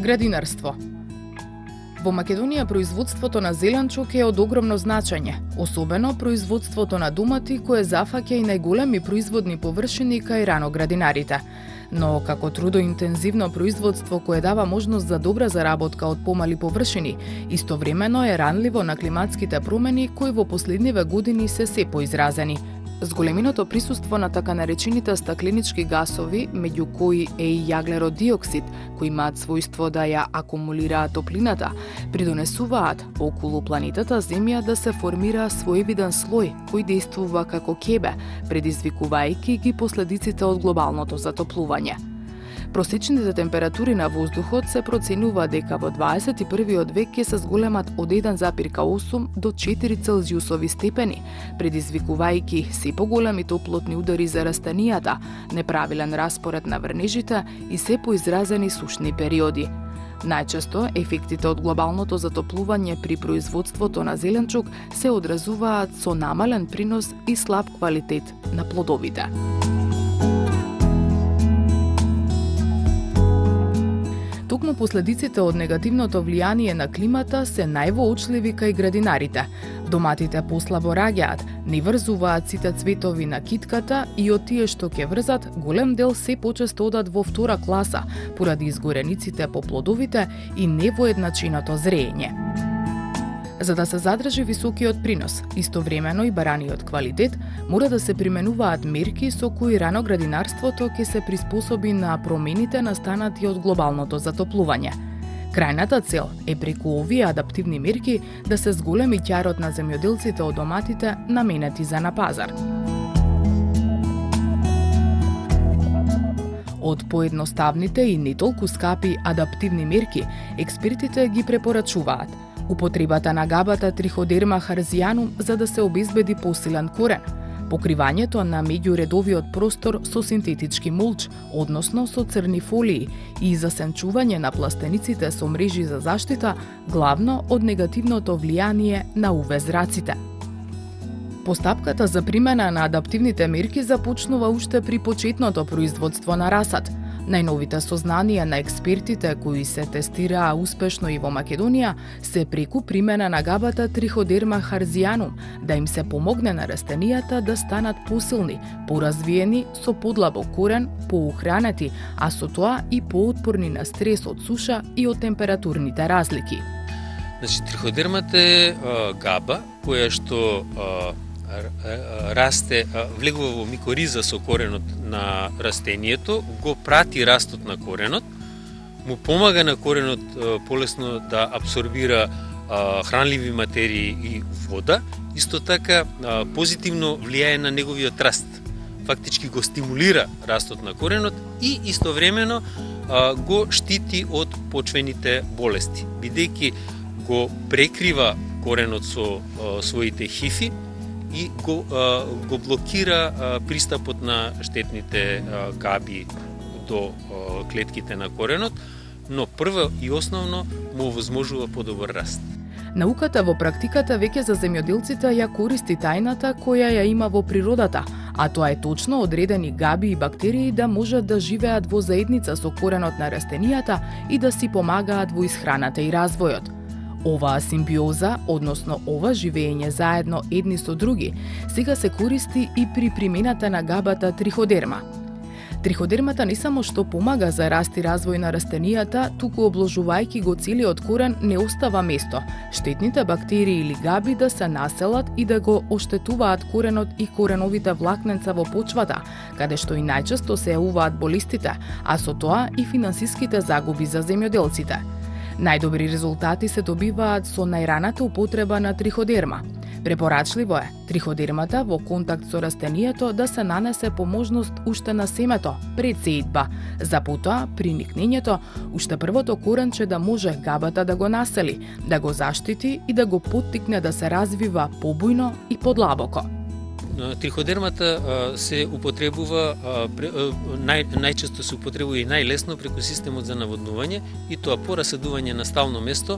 Градинарство. Во Македонија производството на зеленчук е од огромно значење, особено производството на домати кое зафаќа и најголеми производни површини кај раноградинарите. Но како трудоинтензивно производство кое дава можност за добра заработка од помали површини, истовремено е ранливо на климатските промени кои во последниве години се поизразени. Зголеменото присуство на така наречените стакленички гасови, меѓу кои е и јаглеродиоксид, кои имаат својство да ја акумулираат топлината, придонесуваат околу планетата Земја да се формира своевиден слој кој действува како кебе, предизвикувајќи ги последиците од глобалното затоплување. Просечните температури на воздухот се проценува дека во 21. век ќе се зголемат од 1,8 до 4 целзиусови степени, предизвикувајќи се поголеми топлотни удари за растенијата, неправилен распоред на врнежите и се поизразени сушни периоди. Најчесто, ефектите од глобалното затоплување при производството на зеленчук се одразуваат со намален принос и слаб квалитет на плодовите. Токму последиците од негативното влијание на климата се највоочливи кај градинарите. Доматите послабо раѓаат, не врзуваат сите цветови на китката и од тие што ќе врзат, голем дел се почесто одат во втора класа, поради изгорениците по плодовите и невоедначеното зреење. За да се задржи високиот принос, истовремено и бараниот квалитет, мора да се применуваат мерки со кои раноградинарството ќе се приспособи на промените настанати од глобалното затоплување. Крајната цел е преку овие адаптивни мерки да се зголеми ќарот на земјоделците од доматите наменети за на пазар. Од поедноставните и не толку скапи адаптивни мерки, експертите ги препорачуваат употребата на габата Триходерма харзианум за да се обезбеди посилен корен, покривањето на меѓуредовиот простор со синтетички мулч, односно со црни фолии, и засенчување на пластениците со мрежи за заштита, главно од негативното влијание на УВ зраците. Постапката за примена на адаптивните мерки започнува уште при почетното производство на расад. Најновите сознанија на експертите кои се тестираа успешно и во Македонија се преку примена на габата Триходерма харзианум да им се помогне на растенијата да станат посилни, поразвиени, со подлабок корен, поухранети, а со тоа и поотпорни на стрес од суша и од температурните разлики. Значи, триходермата е габа која што расте, влегува во микориза со коренот на растението, го прати растот на коренот, му помага на коренот полесно да абсорбира хранливи материи и вода, исто така позитивно влијае на неговиот раст. Фактички го стимулира растот на коренот и истовремено го штити од почвените болести, бидејќи го прекрива коренот со своите хифи и го блокира пристапот на штетните габи до клетките на коренот, но прво и основно му овозможува подобар раст. Науката во практиката веќе за земјоделците ја користи тајната која ја има во природата, а тоа е точно одредени габи и бактерии да можат да живеат во заедница со коренот на растенијата и да си помагаат во исхраната и развојот. Оваа симбиоза, односно ова живење заедно едни со други, сега се користи и при примената на габата Триходерма. Триходермата не само што помага за раст и развој на растенијата, туку обложувајќи го целиот корен не остава место штетните бактерии или габи да се населат и да го оштетуваат коренот и кореновите влакненца во почвата, каде што и најчесто се јавуваат болестите, а со тоа и финансиските загуби за земјоделците. Најдобри резултати се добиваат со најраната употреба на триходерма. Препорачливо е триходермата во контакт со растението да се нанесе по можност уште на семето, пред сеидба, за потоа при никнењето уште првото коренче да може габата да го насели, да го заштити и да го поттикне да се развива побујно и подлабоко. Триходермата се употребува најчесто се употребува и најлесно преку системот за наводнување, и тоа по расадување на стално место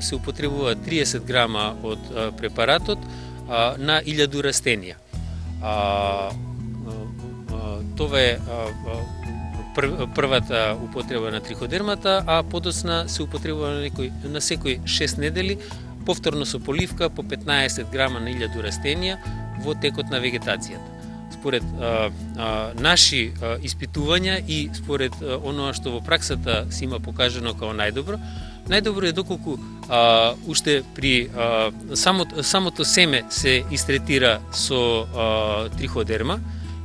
се употребува 30 грама од препаратот на 1000 растенија. Тоа е првата употреба на триходермата, а подоцна се употребува на секои 6 недели, повторно со поливка по 15 грама на 1000 растенија во текот на вегетацијата. Според наши испитувања и според оноа што во праксата се има покажано како најдобро е доколку уште при самото семе се истретира со триходерма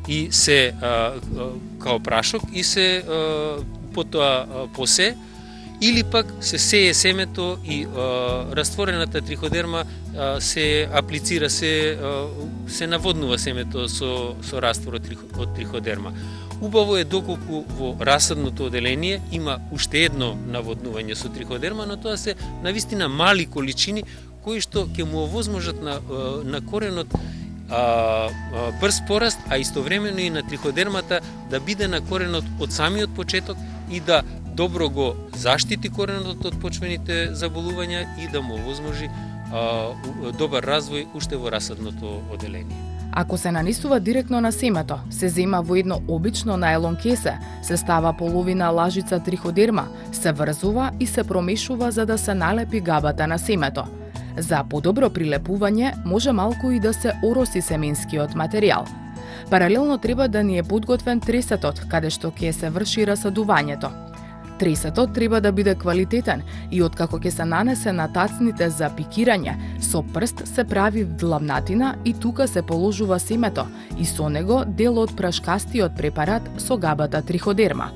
и се као прашок и се потоа посе, или пак се сее семето и растворената триходерма се аплицира, се наводнува семето со раствор од триходерма. Убаво е доколку во расадното оделение има уште едно наводнување со триходерма, но тоа се навистина мали количини кои што ќе му овозможат на коренот брз пораст, а истовремено и на триходермата да биде на коренот од самиот почеток и да добро го заштити коренот од почвените заболувања и да му овозможи добар развој уште во расадното оделение. Ако се нанесува директно на семето, се зема во едно обично најлон кесе, се става половина лажица триходерма, се врзува и се промешува за да се налепи габата на семето. За подобро прилепување може малку и да се ороси семенскиот материјал. Паралелно треба да ни е подготвен тресетот, каде што ќе се врши расадувањето. Тресетот треба да биде квалитетен и откако ќе се нанесе на тацните за пикирање, со прст се прави длавнатина и тука се положува семето и со него дел од прашкастиот препарат со габата триходерма.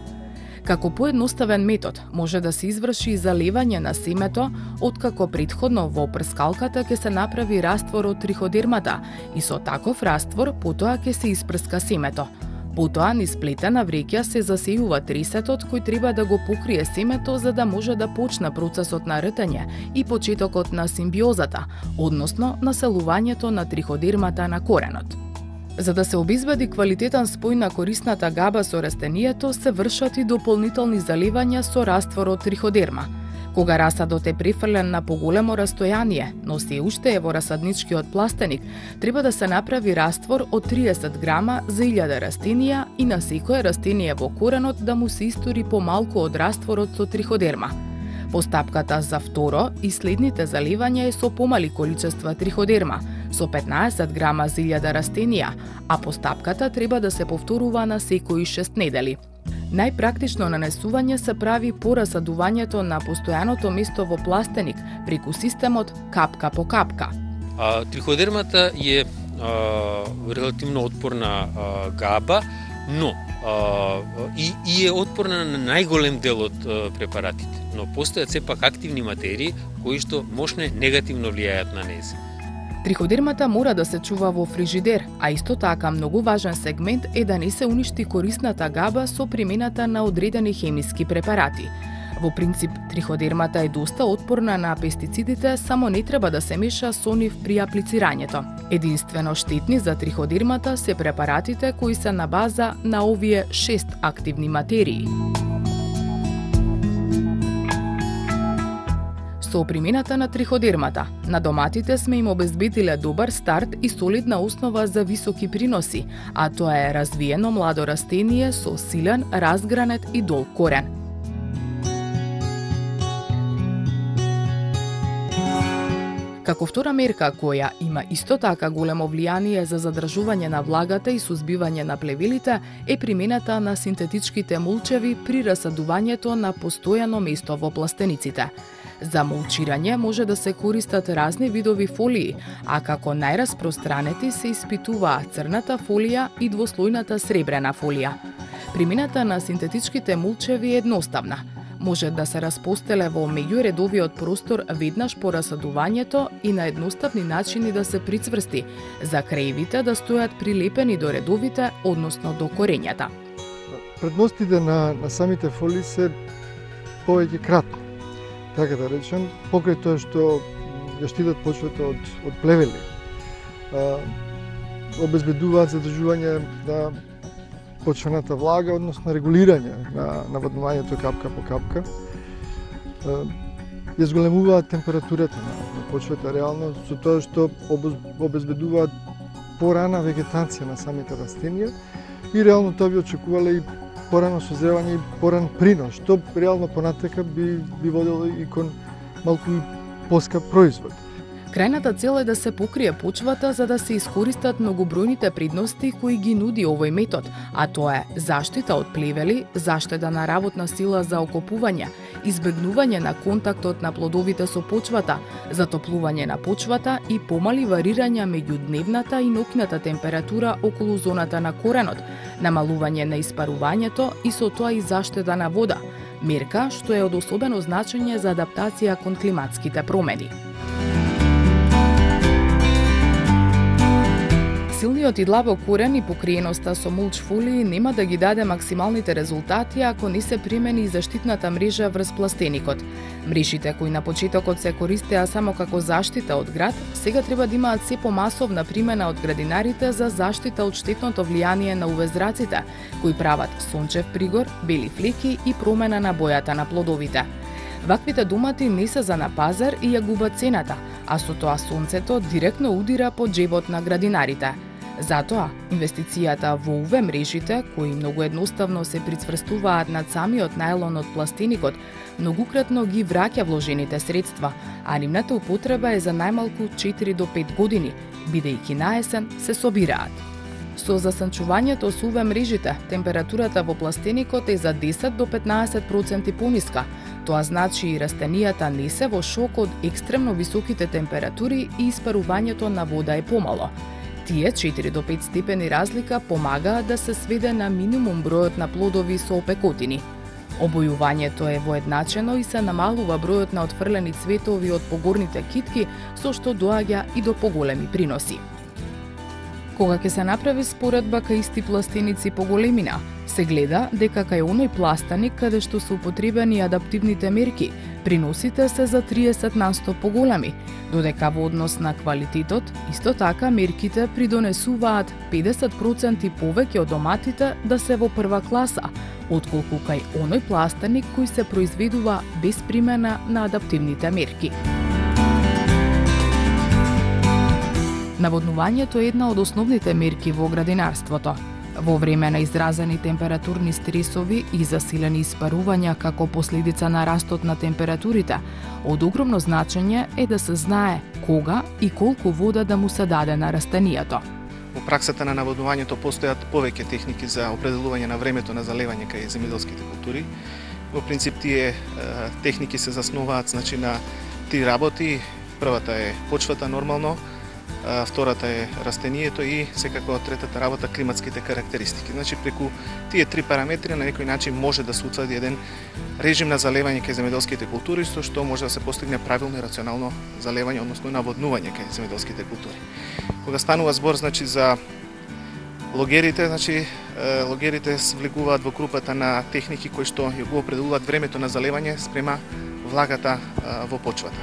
Како поедноставен метод може да се изврши заливање на семето, откако претходно во прскалката ќе се направи раствор од триходермата и со таков раствор потоа ќе се испрска семето. Потоа низ плетена вреќа се засејува тресетот кој треба да го покрие семето за да може да почне процесот на ртење и почетокот на симбиозата, односно населувањето на триходермата на коренот. За да се обезбеди квалитетен спој на корисната габа со растението, се вршат и дополнителни заливања со раствор од триходерма. Кога расадот е префрлен на поголемо растојание, но се уште е во расадничкиот пластеник, треба да се направи раствор од 30 грама за 1000 растенија и на секое растение во коренот да му се истори помалку од растворот со триходерма. Постапката за второ и следните заливања е со помали количества триходерма, со 15 грама за 1000 растенија, а постапката треба да се повторува на секои 6 недели. Најпрактично нанесување се прави по расадувањето на постојаното место во пластеник преку системот капка по капка. Триходермата е релативно отпорна габа, но и е отпорна на најголем дел од препаратите. Но постојат сепак активни материи кои што можне негативно влијаат на неа. Триходермата мора да се чува во фрижидер, а исто така многу важен сегмент е да не се уништи корисната габа со примената на одредени хемиски препарати. Во принцип, триходермата е доста отпорна на пестицидите, само не треба да се меша со нив при аплицирањето. Единствено штетни за триходермата се препаратите кои се на база на овие 6 активни материи. Со примената на триходермата, на доматите сме им обезбедиле добар старт и солидна основа за високи приноси, а тоа е развиено младо растение со силен, разгранет и долг корен. Како втора мерка која има исто така големо влијание за задржување на влагата и сузбивање на плевелите е примената на синтетичките мулчеви при расадувањето на постојано место во пластениците. За мулчирање може да се користат разни видови фолии, а како најраспространети се испитуваат црната фолија и двослојната сребрена фолија. Примената на синтетичките мулчеви е едноставна. Може да се распостеле во меѓуредовиот простор веднаш по расадувањето и на едноставни начини да се прицврсти, за краевите да стојат прилепени до редовите, односно до корењата. Предностите на самите фолии се повеќе кратки, така да речем, покрај тоа што ја штитат почвата од плевели. Обезбедуваат задржување на почвената влага, односно регулирање на наводнувањето капка по капка. Ја зголемуваат температурата на почвата реално со тоа што обезбедуваат порана вегетација на самите растенија и реално тоа би очекувале и порано созревање и поран принос, што реално понатека би водело и кон малку и поскап производ. Крајната цел е да се покрие почвата за да се искористат многобројните предности кои ги нуди овој метод, а тоа е заштита од плевели, заштеда на работна сила за окопување, избегнување на контактот на плодовите со почвата, затоплување на почвата и помали варирања меѓу дневната и ноќната температура околу зоната на коренот, намалување на испарувањето и со тоа и заштеда на вода, мерка што е од особено значење за адаптација кон климатските промени. Силниот и длабок корен и покриеноста со мулч фолии нема да ги даде максималните резултати ако не се примени и заштитната мрежа врз пластеникот. Мрежите кои на почетокот се користеа само како заштита од град, сега треба да имаат се помасовна примена од градинарите за заштита од штетното влијание на UV-зраците, кои прават сончев пригор, бели флеки и промена на бојата на плодовите. Ваквите домати не се за на пазар и ја губат цената, а со тоа сонцето директно удира по џебот на градинарите. Затоа, инвестицијата во UV мрежите, кои многу едноставно се прицврстуваат над самиот најлон од пластеникот, многукратно ги враќа вложените средства, а нивната употреба е за најмалку 4 до 5 години, бидејќи на есен се собираат. Со засанчувањето со UV мрежите, температурата во пластеникот е за 10 до 15% пониска. Тоа значи и растенијата не се во шок од екстремно високите температури и испарувањето на вода е помало. Тие 4 до 5 степени разлика помагаат да се сведе на минимум бројот на плодови со опекотини. Обојувањето е воедначено и се намалува бројот на отфрлени цветови од погорните китки, со што доаѓа и до поголеми приноси. Кога ќе се направи споредба кај исти пластеници по големина, се гледа дека кај оној пластаник каде што се употребени адаптивните мерки, приносите се за 30% поголеми, додека во однос на квалитетот, исто така мерките придонесуваат 50% повеќе од доматите да се во прва класа, отколку кај оној пластаник кој се произведува без примена на адаптивните мерки. Наводнувањето е една од основните мерки во градинарството. Во време на изразени температурни стресови и засилени испарувања како последица на растот на температурите, од огромно значење е да се знае кога и колку вода да му се даде на растенијето. Во праксата на наводнувањето постојат повеќе техники за определување на времето на заливање кај земјоделските култури. Во принцип тие техники се заснуваат на 3 работи. Првата е почвата нормално, втората е растението и секако третата работа климатските карактеристики. Преку тие 3 параметри на некој начин може да се утврди еден режим на залевање кај земјоделските култури, со што може да се постигне правилно и рационално залевање, односно наводнување кај земјоделските култури. Кога станува збор за логерите, логерите влегуваат во групата на техники кои што ја го определуваат времето на залевање спрема влагата во почвата.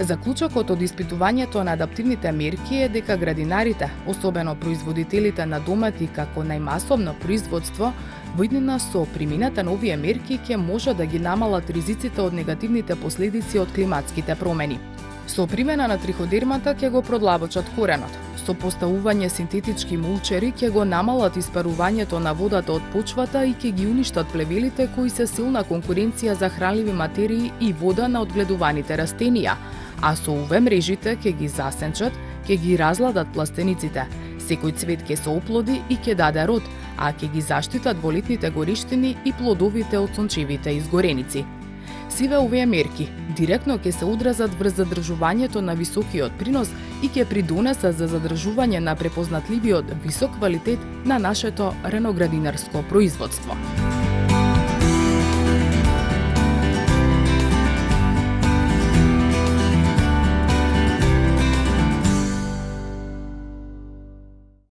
Заклучокот од испитувањето на адаптивните мерки е дека градинарите, особено производителите на домати како најмасовно производство, во иднина со примината на овие мерки ќе може да ги намалат ризиците од негативните последици од климатските промени. Со примена на триходермата ќе го продлабочат коренот. Со поставување синтетички мулчери ќе го намалат испарувањето на водата од почвата и ќе ги уништат плевелите кои се силна конкуренција за хранливи материи и вода на одгледуваните растенија, а со UV мрежите ќе ги засенчат, ќе ги разладат пластениците. Секој цвет ќе се оплоди и ќе даде род, а ќе ги заштитат во летните гориштини и плодовите од сончевите изгореници. Сиве овие мерки директно ќе се одразат врз задржувањето на високиот принос и ќе придонесат за задржување на препознатливиот висок квалитет на нашето реноградинарско производство.